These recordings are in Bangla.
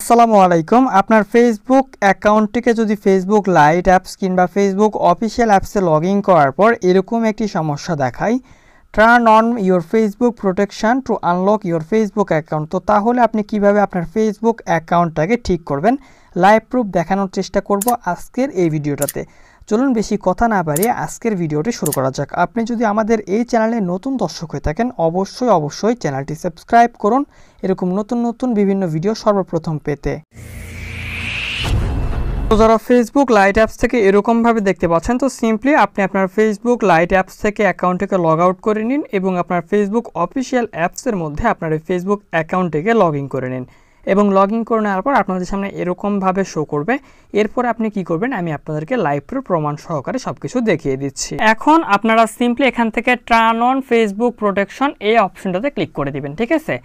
আসসালামু আলাইকুম। আপনার ফেসবুক অ্যাকাউন্টটিকে যদি ফেসবুক লাইট অ্যাপস কিংবা ফেসবুক অফিসিয়াল অ্যাপসে লগ ইন করার পর এরকম একটি সমস্যা দেখায়, turn on your Facebook protection two unlock your Facebook account. তো তাহলে আপনি কিভাবে আপনার ফেসবুক অ্যাকাউন্টটাকে ঠিক করবেন, লাইভ প্রুফ দেখানোর চেষ্টা করব আজকের এই ভিডিওটাতে। চলুন বেশি কথা না বাড়িয়ে আজকের ভিডিওটি শুরু করা যাক। আপনি যদি আমাদের এই চ্যানেলে নতুন দর্শক হয়ে থাকেন অবশ্যই চ্যানেলটি সাবস্ক্রাইব করুন এরকম নতুন বিভিন্ন ভিডিও সর্বপ্রথম পেতে। তো যারা ফেসবুক লাইট অ্যাপস থেকে এরকমভাবে দেখতে পাচ্ছেন, তো সিম্পলি আপনি আপনার ফেসবুক লাইট অ্যাপস থেকে অ্যাকাউন্টটিকে লগ আউট করে নিন এবং আপনার ফেসবুক অফিসিয়াল অ্যাপসের মধ্যে আপনার এই ফেসবুক অ্যাকাউন্টটিকে লগ ইন করে নিন এবং লগ ইন করে নেওয়ার পর আপনাদের সামনে এরকমভাবে শো করবে। এরপর আপনি কি করবেন, আমি আপনাদেরকে লাইভ প্রমাণ সহকারে সবকিছু দেখিয়ে দিচ্ছি। এখন আপনারা সিম্পলি এখান থেকে টার্ন অন ফেসবুক প্রোটেকশন এই অপশনটাতে ক্লিক করে দিবেন। ঠিক আছে,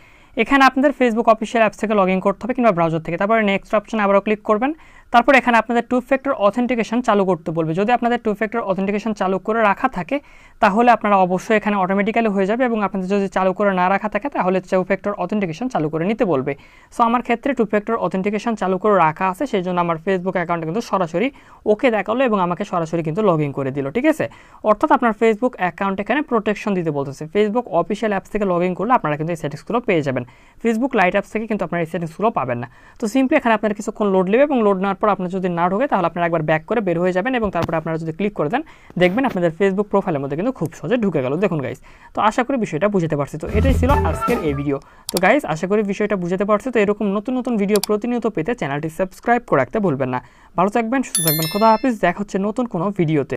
এখানে আপনাদের ফেসবুক অফিসিয়াল অ্যাপস থেকে লগ ইন করতে হবে কিংবা ব্রাউজার থেকে। তারপরে নেক্সট অপশন আবারও ক্লিক করবেন। তারপর এখানে আপনাদের টু ফ্যাক্টর অথেন্টিকেশন চালু করতে বলবে। যদি আপনাদের টু ফ্যাক্টর অথেন্টিকেশন চালু করে রাখা থাকে তাহলে আপনারা অবশ্যই এখানে অটোমেটিক্যালি হয়ে যাবে, এবং আপনাদের যদি চালু করে না রাখা থাকে তাহলে টু ফ্যাক্টর অথেন্টিকেশন চালু করে নিতে বলবে। সো আমার ক্ষেত্রে টু ফ্যাক্টর অথেন্টিকেশন চালু করে রাখা আছে, সেই জন্য আমার ফেসবুক অ্যাকাউন্টে কিন্তু সরাসরি ওকে দেখালো এবং আমাকে সরাসরি কিন্তু লগ ইন করে দিল। ঠিক আছে, অর্থাৎ আপনার ফেসবুক অ্যাকাউন্টে এখানে প্রোটেকশন দিতে বলতেছে। ফেসবুক অফিসিয়াল অ্যাপস থেকে লগ ইন করলে আপনারা কিন্তু এই সেটিংসগুলো পেয়ে যাবেন। ফেসবুক লাইট অ্যাপস থেকে কিন্তু আপনারা এই সেটিংসগুলো পাবেন না। তো সিম্পলি এখানে আপনার কিছুক্ষণ লোড নেবে এবং লোড নেওয়ার পর আপনার যদি না ঢোকে তাহলে আপনারা একবার ব্যাক করে বের হয়ে যাবেন এবং তারপরে আপনারা যদি ক্লিক করে দেন দেখবেন আপনাদের ফেসবুক প্রোফাইলের মধ্যে কিন্তু খুব সহজে ঢুকে গেল। দেখুন গাইস, তো আশা করি বিষয়টা বুঝতে পারছি। তো এটাই ছিল আজকের এই ভিডিও। তো গাইস, আশা করি বিষয়টা বুঝতে পারছি। তো এরকম নতুন ভিডিও প্রতিনিয়ত পেতে চ্যানেলটি সাবস্ক্রাইব করে রাখতে ভুলবেন না। ভালো থাকবেন, সুস্থ থাকবেন, খোদা হাফেজ। দেখা হচ্ছে নতুন কোনো ভিডিওতে।